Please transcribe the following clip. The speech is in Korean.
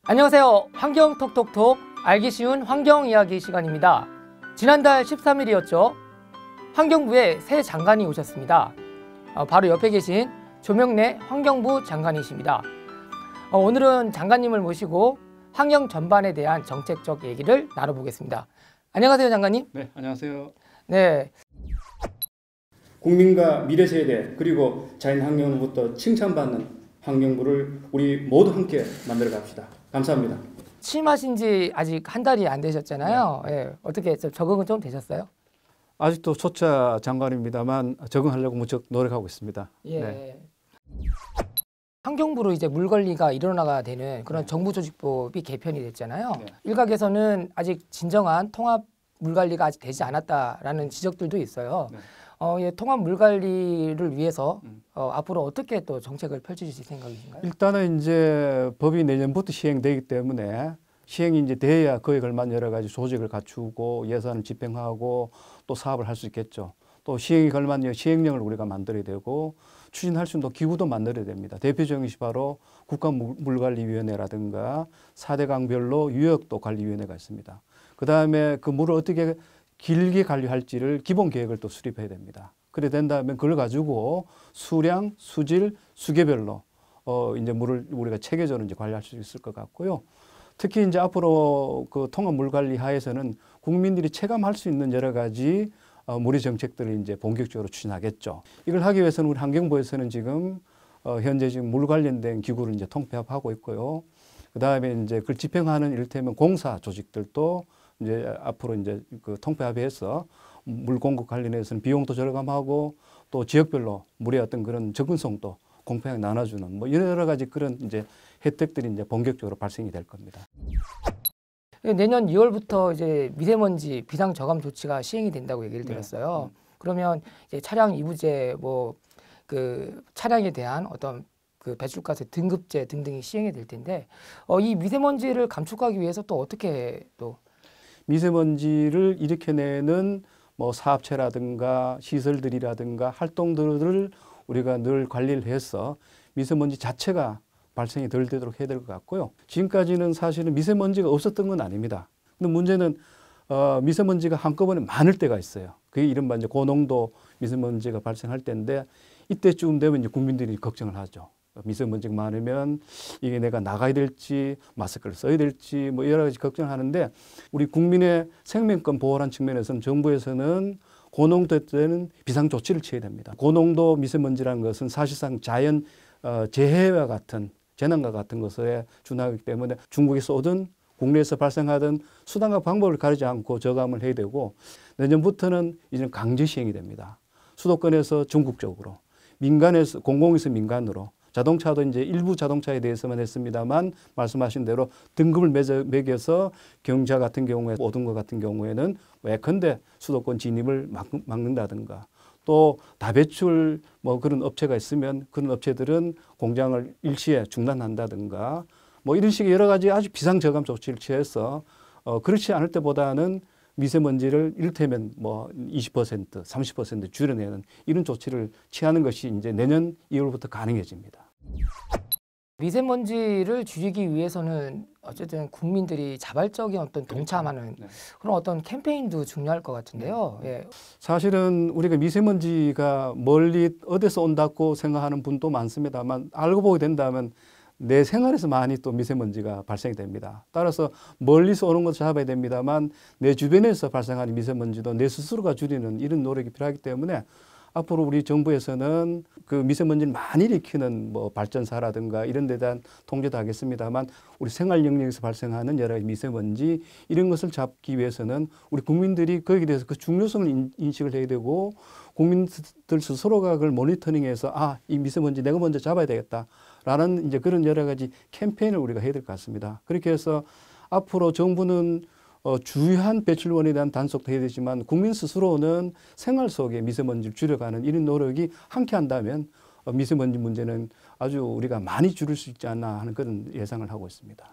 안녕하세요. 환경톡톡톡 알기 쉬운 환경 이야기 시간입니다. 지난달 13일이었죠. 환경부에 새 장관이 오셨습니다. 바로 옆에 계신 조명래 환경부 장관이십니다. 오늘은 장관님을 모시고 환경 전반에 대한 정책적 얘기를 나눠보겠습니다. 안녕하세요, 장관님. 네, 안녕하세요. 네. 국민과 미래 세대 그리고 자연 환경으로부터 칭찬받는 환경부를 우리 모두 함께 만들어 갑시다. 감사합니다. 취임하신 지 아직 한 달이 안 되셨잖아요. 네. 예, 어떻게 적응은 좀 되셨어요? 아직도 초짜 장관입니다만 적응하려고 무척 노력하고 있습니다. 예. 네. 환경부로 이제 물 관리가 일어나가 되는 그런 네. 정부조직법이 개편이 됐잖아요. 네. 일각에서는 아직 진정한 통합 물 관리가 아직 되지 않았다라는 지적들도 있어요. 네. 예, 통합 물 관리를 위해서 앞으로 어떻게 또 정책을 펼치실 생각이신가요? 일단은 이제 법이 내년부터 시행되기 때문에 시행이 이제 돼야 그에 걸맞는 여러 가지 조직을 갖추고 예산을 집행하고 또 사업을 할 수 있겠죠. 또 시행이 걸맞는 시행령을 우리가 만들어야 되고 추진할 수 있는 기구도 만들어야 됩니다. 대표적인 것이 바로 국가물관리위원회라든가 4대 강별로 유역도 관리위원회가 있습니다. 그다음에 그 물을 어떻게 길게 관리할지를 기본 계획을 또 수립해야 됩니다. 그래 된 다음에 그걸 가지고 수량, 수질, 수계별로 이제 물을 우리가 체계적으로 이제 관리할 수 있을 것 같고요. 특히 이제 앞으로 그 통합 물 관리 하에서는 국민들이 체감할 수 있는 여러 가지 물의 정책들을 이제 본격적으로 추진하겠죠. 이걸 하기 위해서는 우리 환경부에서는 지금 현재 지금 물 관련된 기구를 이제 통폐합하고 있고요. 그 다음에 이제 그걸 집행하는 이를테면 공사 조직들도 이제 앞으로 이제 그 통폐합해서 물 공급 관련해서는 비용도 절감하고 또 지역별로 물의 어떤 그런 접근성도 공평하게 나눠주는 뭐 여러 가지 그런 이제 혜택들이 이제 본격적으로 발생이 될 겁니다. 내년 2월부터 이제 미세먼지 비상 저감 조치가 시행이 된다고 얘기를 들었어요. 그러면 이제 차량 이부제 뭐 그 차량에 대한 어떤 그 배출가스 등급제 등등이 시행이 될 텐데 이 미세먼지를 감축하기 위해서 또 어떻게 또 미세먼지를 일으켜내는 뭐 사업체라든가 시설들이라든가 활동들을 우리가 늘 관리를 해서 미세먼지 자체가 발생이 덜 되도록 해야 될 것 같고요. 지금까지는 사실은 미세먼지가 없었던 건 아닙니다. 근데 문제는 미세먼지가 한꺼번에 많을 때가 있어요. 그게 이른바 이제 고농도 미세먼지가 발생할 때인데 이때쯤 되면 이제 국민들이 걱정을 하죠. 미세먼지가 많으면 이게 내가 나가야 될지 마스크를 써야 될지 뭐 여러 가지 걱정을 하는데 우리 국민의 생명권 보호라는 측면에서는 정부에서는 고농도 때는 비상조치를 취해야 됩니다. 고농도 미세먼지라는 것은 사실상 자연 재해와 같은 재난과 같은 것에 준하기 때문에 중국에서 오든 국내에서 발생하던 수단과 방법을 가리지 않고 저감을 해야 되고 내년부터는 이제 강제 시행이 됩니다. 수도권에서 전국적으로 민간에서 공공에서 민간으로 자동차도 이제 일부 자동차에 대해서만 했습니다만 말씀하신 대로 등급을 매겨서 경차 같은 경우에 모든 것 같은 경우에는 예컨대 수도권 진입을 막는다든가 또 다배출 뭐 그런 업체가 있으면 그런 업체들은 공장을 일시에 중단한다든가 뭐 이런 식의 여러 가지 아주 비상저감 조치를 취해서 그렇지 않을 때보다는 미세먼지를 이를테면 뭐 20%, 30% 줄여내는 이런 조치를 취하는 것이 이제 내년 2월부터 가능해집니다. 미세먼지를 줄이기 위해서는 어쨌든 국민들이 자발적인 어떤 동참하는 그런 어떤 캠페인도 중요할 것 같은데요. 예. 사실은 우리가 미세먼지가 멀리 어디서 온다고 생각하는 분도 많습니다만 알고 보게 된다면 내 생활에서 많이 또 미세먼지가 발생이 됩니다. 따라서 멀리서 오는 것을 잡아야 됩니다만 내 주변에서 발생하는 미세먼지도 내 스스로가 줄이는 이런 노력이 필요하기 때문에 앞으로 우리 정부에서는 그 미세먼지를 많이 일으키는 뭐 발전사라든가 이런 데 대한 통제도 하겠습니다만 우리 생활 영역에서 발생하는 여러 가지 미세먼지 이런 것을 잡기 위해서는 우리 국민들이 거기에 대해서 그 중요성을 인식을 해야 되고 국민들 스스로가 그걸 모니터링해서 이 미세먼지 내가 먼저 잡아야 되겠다라는 이제 그런 여러 가지 캠페인을 우리가 해야 될 것 같습니다. 그렇게 해서 앞으로 정부는 주요한 배출원에 대한 단속도 해야 되지만 국민 스스로는 생활 속에 미세먼지를 줄여가는 이런 노력이 함께 한다면 미세먼지 문제는 아주 우리가 많이 줄일 수 있지 않나 하는 그런 예상을 하고 있습니다.